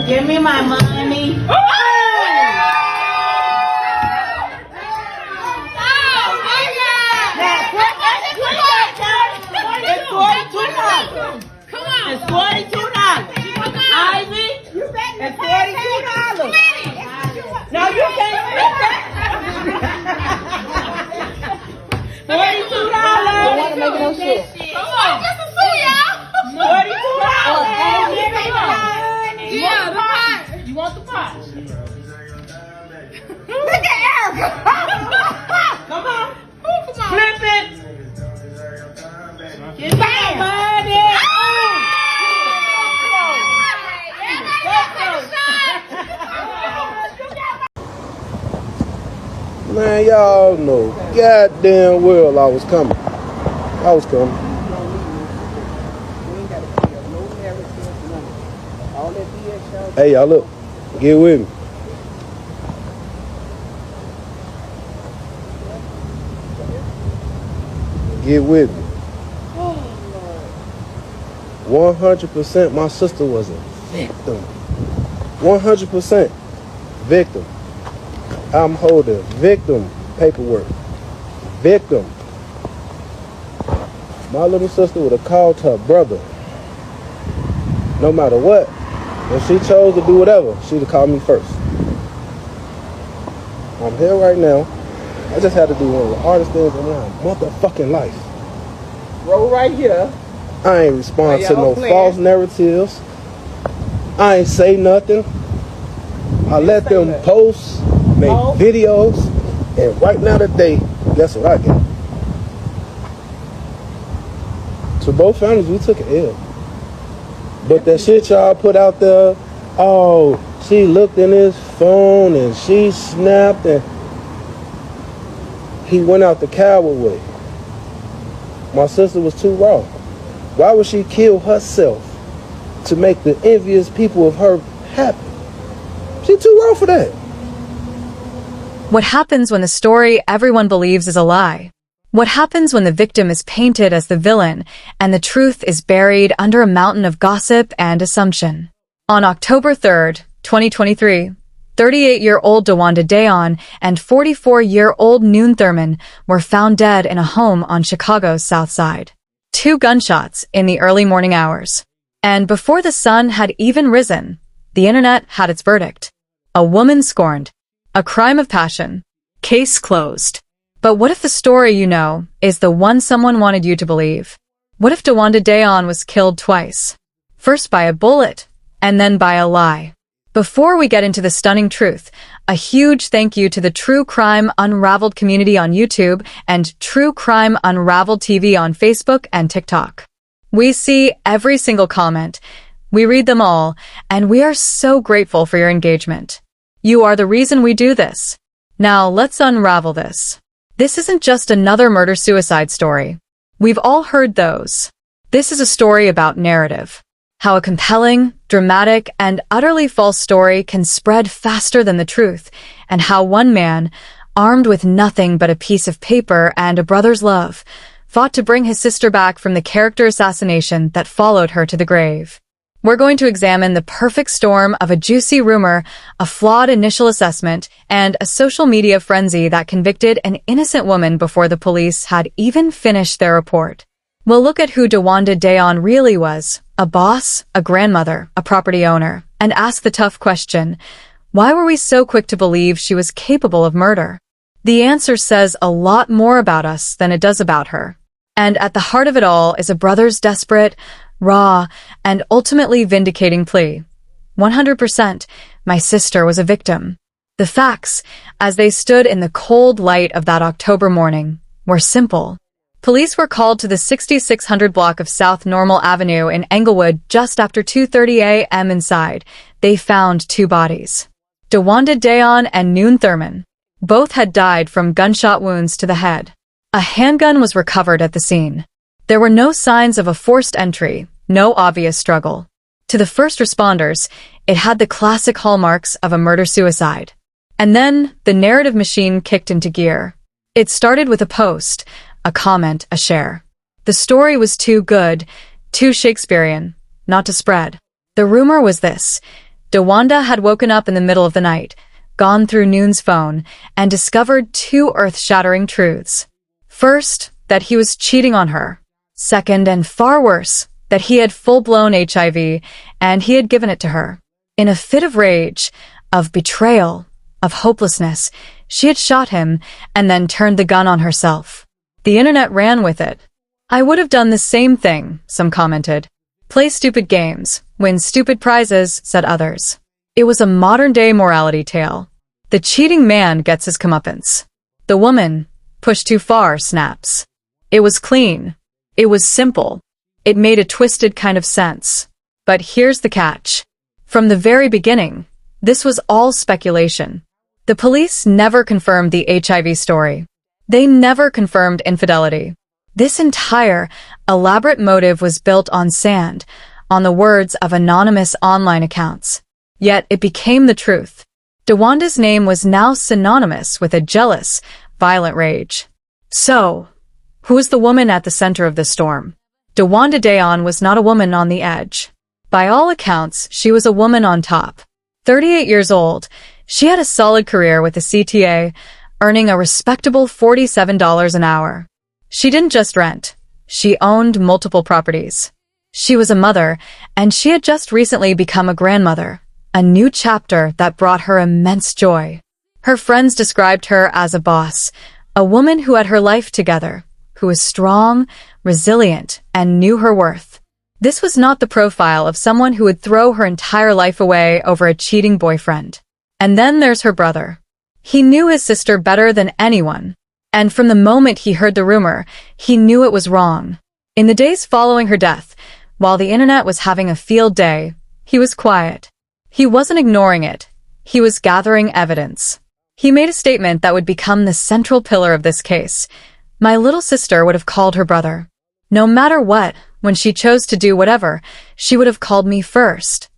Give me my money. It's $42. Ivy, it's $42. No, you can't spend that. $42. Don't want to make no shit. Come on, just a fool, y'all. $42. Yeah, the pot. You want the pot? Look at Erica. Come on. Flip it. Get back, buddy. Man, y'all know goddamn well I was coming. I was coming. Hey, y'all look. Get with me. Get with me. 100% my sister was a victim. 100% victim. I'm holding victim paperwork. Victim. My little sister would have called her brother. No matter what. If she chose to do whatever, she'd have called me first. I'm here right now. I just had to do one of the hardest things in my motherfucking life. Roll right here. I ain't respond to no false narratives. I ain't say nothing. I let them post, make videos, and right now today, guess what I got? To both families, we took an L. But that shit y'all put out there, oh, she looked in his phone and she snapped and he went out the coward way. My sister was too raw. Why would she kill herself to make the envious people of her happy? She too raw for that. What happens when the story everyone believes is a lie? What happens when the victim is painted as the villain and the truth is buried under a mountain of gossip and assumption? On October 3rd, 2023, 38-year-old DeWanda Dayon and 44-year-old Noon Thurman were found dead in a home on Chicago's South Side. 2 gunshots in the early morning hours. And before the sun had even risen, the internet had its verdict. A woman scorned. A crime of passion. Case closed. But what if the story you know is the one someone wanted you to believe? What if DeWanda Dayon was killed twice? First by a bullet, and then by a lie. Before we get into the stunning truth, a huge thank you to the True Crime Unraveled community on YouTube and True Crime Unraveled TV on Facebook and TikTok. We see every single comment. We read them all, and we are so grateful for your engagement. You are the reason we do this. Now let's unravel this. This isn't just another murder-suicide story. We've all heard those. This is a story about narrative. How a compelling, dramatic, and utterly false story can spread faster than the truth, and how one man, armed with nothing but a piece of paper and a brother's love, fought to bring his sister back from the character assassination that followed her to the grave. We're going to examine the perfect storm of a juicy rumor, a flawed initial assessment, and a social media frenzy that convicted an innocent woman before the police had even finished their report. We'll look at who DeWanda Dayon really was, a boss, a grandmother, a property owner, and ask the tough question, why were we so quick to believe she was capable of murder? The answer says a lot more about us than it does about her. And at the heart of it all is a brother's desperate, raw, and ultimately vindicating plea. 100%, my sister was a victim. The facts, as they stood in the cold light of that October morning, were simple. Police were called to the 6600 block of South Normal Avenue in Englewood just after 2:30 a.m. Inside, they found 2 bodies. DeWanda Dayon and Noon Thurman. Both had died from gunshot wounds to the head. A handgun was recovered at the scene. There were no signs of a forced entry, no obvious struggle. To the first responders, it had the classic hallmarks of a murder-suicide. And then, the narrative machine kicked into gear. It started with a post, a comment, a share. The story was too good, too Shakespearean, not to spread. The rumor was this: DeWanda had woken up in the middle of the night, gone through Noon's phone, and discovered two earth-shattering truths. First, that he was cheating on her. Second, and far worse, that he had full-blown HIV, and he had given it to her. In a fit of rage, of betrayal, of hopelessness, she had shot him and then turned the gun on herself. The internet ran with it. "I would have done the same thing," some commented. "Play stupid games, win stupid prizes," said others. It was a modern-day morality tale. The cheating man gets his comeuppance. The woman, pushed too far, snaps. It was clean. It was simple. It made a twisted kind of sense. But here's the catch. From the very beginning, this was all speculation. The police never confirmed the HIV story. They never confirmed infidelity. This entire, elaborate motive was built on sand, on the words of anonymous online accounts. Yet it became the truth. DeWanda's name was now synonymous with a jealous, violent rage. So, who was the woman at the center of the storm? DeWanda Dayon was not a woman on the edge. By all accounts, she was a woman on top. 38 years old, she had a solid career with the CTA, earning a respectable $47 an hour. She didn't just rent. She owned multiple properties. She was a mother, and she had just recently become a grandmother, a new chapter that brought her immense joy. Her friends described her as a boss, a woman who had her life together, who was strong, resilient, and knew her worth. This was not the profile of someone who would throw her entire life away over a cheating boyfriend. And then there's her brother. He knew his sister better than anyone. And from the moment he heard the rumor, he knew it was wrong. In the days following her death, while the internet was having a field day, he was quiet. He wasn't ignoring it. He was gathering evidence. He made a statement that would become the central pillar of this case. "My little sister would have called her brother. No matter what, when she chose to do whatever, she would have called me first."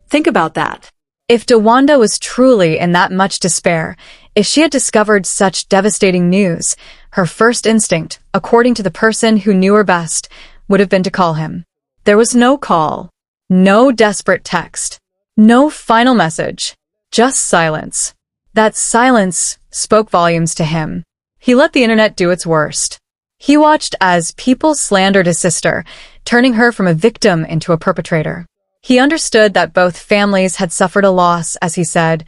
Think about that. If DeWanda was truly in that much despair, if she had discovered such devastating news, her first instinct, according to the person who knew her best, would have been to call him. There was no call, no desperate text, no final message, just silence. That silence spoke volumes to him. He let the internet do its worst. He watched as people slandered his sister, turning her from a victim into a perpetrator. He understood that both families had suffered a loss, as he said.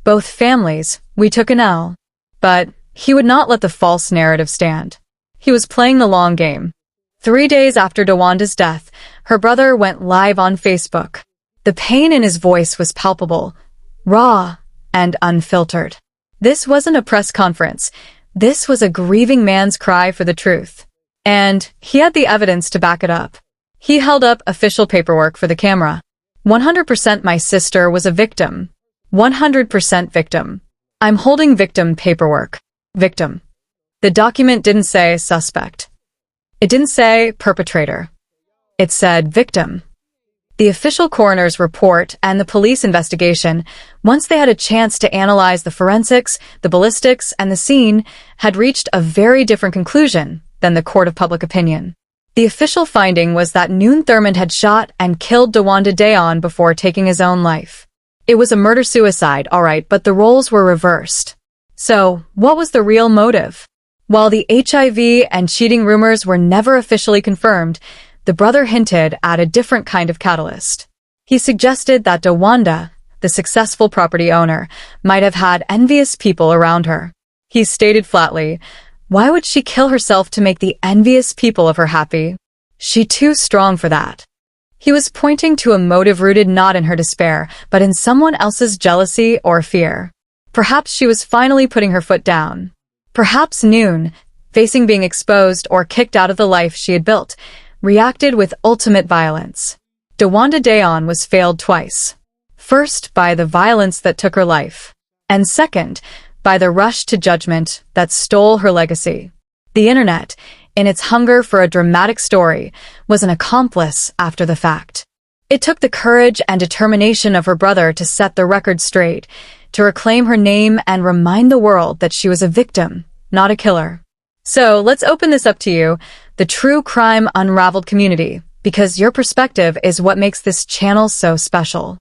Both families, we took an L. But he would not let the false narrative stand. He was playing the long game. 3 days after DeWanda's death, her brother went live on Facebook. The pain in his voice was palpable, raw, and unfiltered. This wasn't a press conference. This was a grieving man's cry for the truth. And he had the evidence to back it up. He held up official paperwork for the camera. 100% my sister was a victim. 100% victim. I'm holding victim paperwork. Victim. The document didn't say suspect. It didn't say perpetrator. It said victim. The official coroner's report and the police investigation, once they had a chance to analyze the forensics, the ballistics, and the scene, had reached a very different conclusion than the court of public opinion. The official finding was that Noon Thurmond had shot and killed DeWanda Dayon before taking his own life. It was a murder-suicide, all right, but the roles were reversed. So, what was the real motive? While the HIV and cheating rumors were never officially confirmed, the brother hinted at a different kind of catalyst. He suggested that DeWanda, the successful property owner, might have had envious people around her. He stated flatly, why would she kill herself to make the envious people of her happy? She too strong for that. He was pointing to a motive rooted not in her despair, but in someone else's jealousy or fear. Perhaps she was finally putting her foot down. Perhaps Noon, facing being exposed or kicked out of the life she had built, reacted with ultimate violence. DeWanda Dayon was failed twice. First, by the violence that took her life. And second, by the rush to judgment that stole her legacy. The internet, in its hunger for a dramatic story, was an accomplice after the fact. It took the courage and determination of her brother to set the record straight, to reclaim her name and remind the world that she was a victim, not a killer. So let's open this up to you, the True Crime Unraveled community, because your perspective is what makes this channel so special.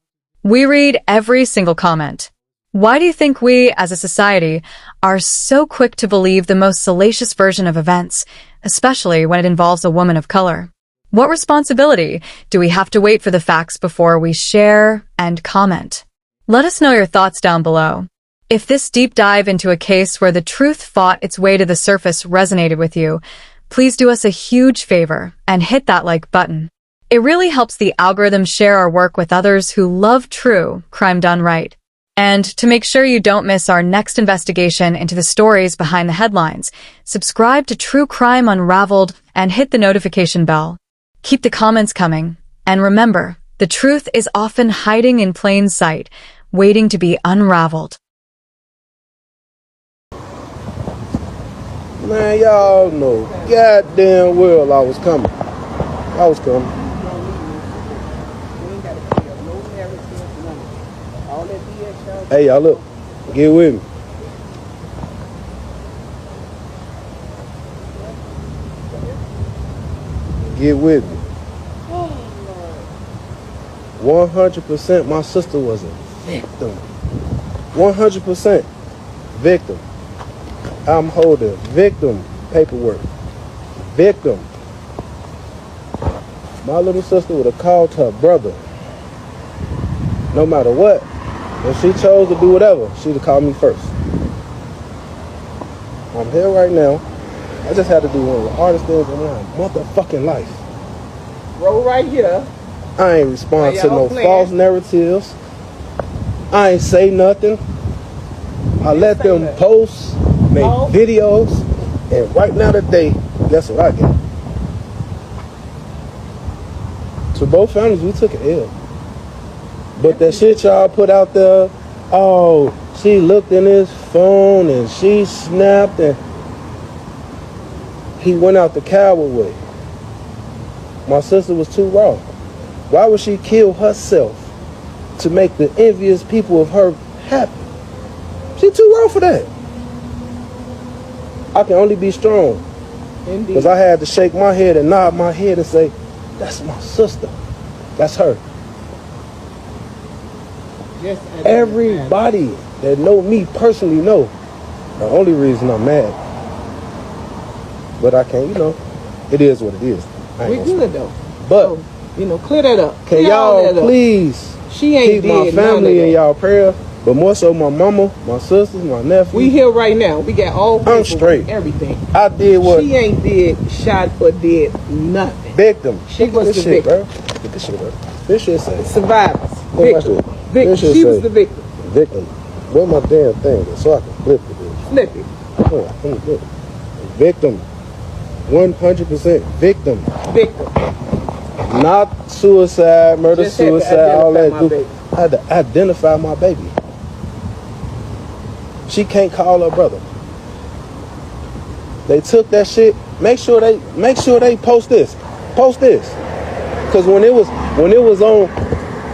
We read every single comment. Why do you think we, as a society, are so quick to believe the most salacious version of events, especially when it involves a woman of color? What responsibility do we have to wait for the facts before we share and comment? Let us know your thoughts down below. If this deep dive into a case where the truth fought its way to the surface resonated with you, please do us a huge favor and hit that like button. It really helps the algorithm share our work with others who love true crime done right. And to make sure you don't miss our next investigation into the stories behind the headlines, subscribe to True Crime Unraveled and hit the notification bell. Keep the comments coming. And remember, the truth is often hiding in plain sight, waiting to be unraveled. Man, y'all know goddamn well I was coming. I was coming. Hey, y'all look. Get with me. Get with me. 100% my sister was a victim. 100% victim. I'm holding victim paperwork. Victim. My little sister would have called her brother. No matter what. If she chose to do whatever, she'd have called me first. I'm here right now. I just had to do one of the hardest things in my motherfucking life. Roll right here. I ain't respond to no false narratives. I ain't say nothing. I let them post, make videos, and right now today, guess what I get? To both families, we took an L. But that shit y'all put out there, oh, she looked in his phone and she snapped and he went out the coward way. My sister was too raw. Why would she kill herself to make the envious people of her happy? She too raw for that. I can only be strong. Because I had to shake my head and nod my head and say, that's my sister. That's her. Everybody that know me personally know the only reason I'm mad. But I can't, it is what it is. We good though. But, clear that up. Can y'all please keep my family in y'all prayer? But more so my mama, my sisters, my nephew. We here right now. We got all I'm straight. Everything. I did what? She ain't did, shot or did nothing. Victim. She was the victim. Bro. Get this shit, bro. This shit say. Survivors. Victim. She was the victim. Victim. Where my damn thing is so I can flip it. Flip it. Oh, I'm good. Victim. 100% victim. Victim. Not suicide, murder, Just had to suicide, all that. baby. I had to identify my baby. She can't call her brother. They took that shit. Make sure they post this. Post this. Cause when it was on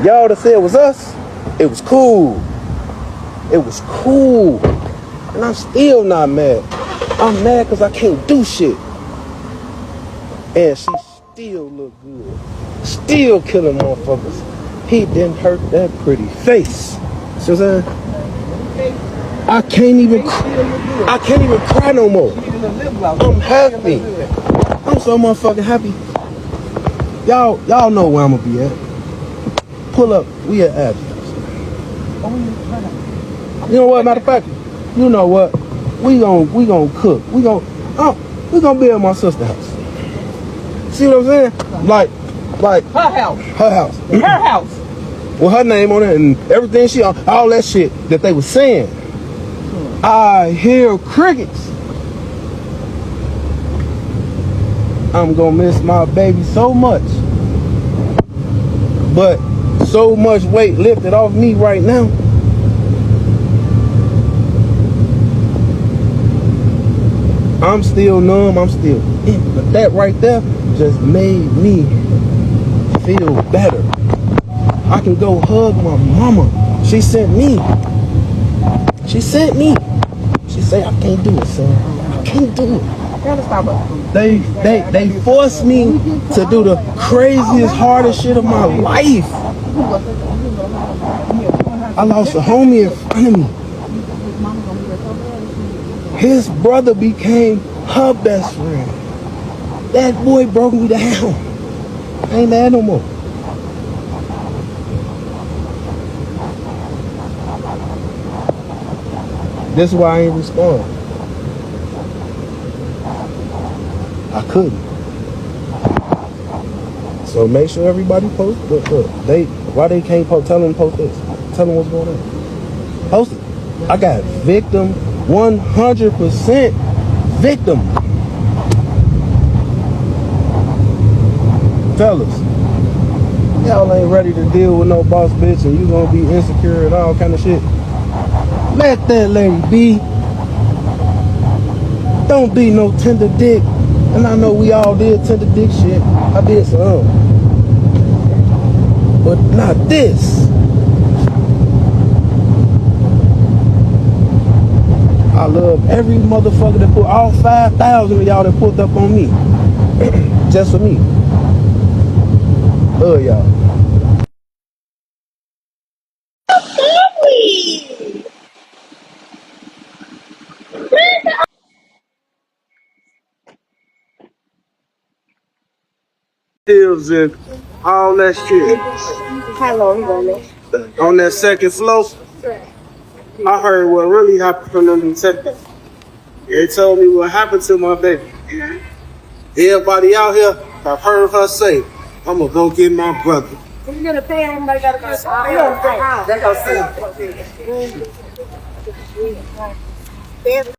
y'all to say it was us, it was cool. It was cool. And I'm still not mad. I'm mad because I can't do shit. And she still look good. Still killing motherfuckers. He didn't hurt that pretty face. See what I'm saying? I can't even cry no more. I'm happy. I'm so motherfucking happy. Y'all know where I'm gonna be at. Pull up. We at Abby's. You know what? Matter of fact, you know what? We gonna cook. We gonna be at my sister's house. See what I'm saying? Like her house. Her house. Her house. With her name on it and everything she on, all that shit that they was saying. I hear crickets. I'm gonna miss my baby so much. But so much weight lifted off me right now. I'm still numb, I'm still in. But that right there just made me feel better. I can go hug my mama. She sent me. She said, I can't do it, son. I can't do it. They forced me to do the craziest, hardest shit of my life. I lost a homie in front of me. His brother became her best friend. That boy broke me down. I ain't mad no more. This is why I ain't respond. I couldn't. So make sure everybody post. Look, why they can't post? Tell them to post this. Tell them what's going on. Post it. I got victim, 100% victim. Fellas, y'all ain't ready to deal with no boss bitch and you gonna be insecure and all kind of shit. Let that lady be. Don't be no tender dick. And I know we all did tender dick shit. I did some. But not this. I love every motherfucker that put all 5,000 of y'all that pulled up on me. Just for me. Love y'all. Deals and all that shit. How long ago? On that second floor, I heard what really happened from them in Texas. They told me what happened to my baby. Everybody out here, I've heard her say, I'm gonna go get my brother. You're gonna pay him, I gotta go. Let's go see him.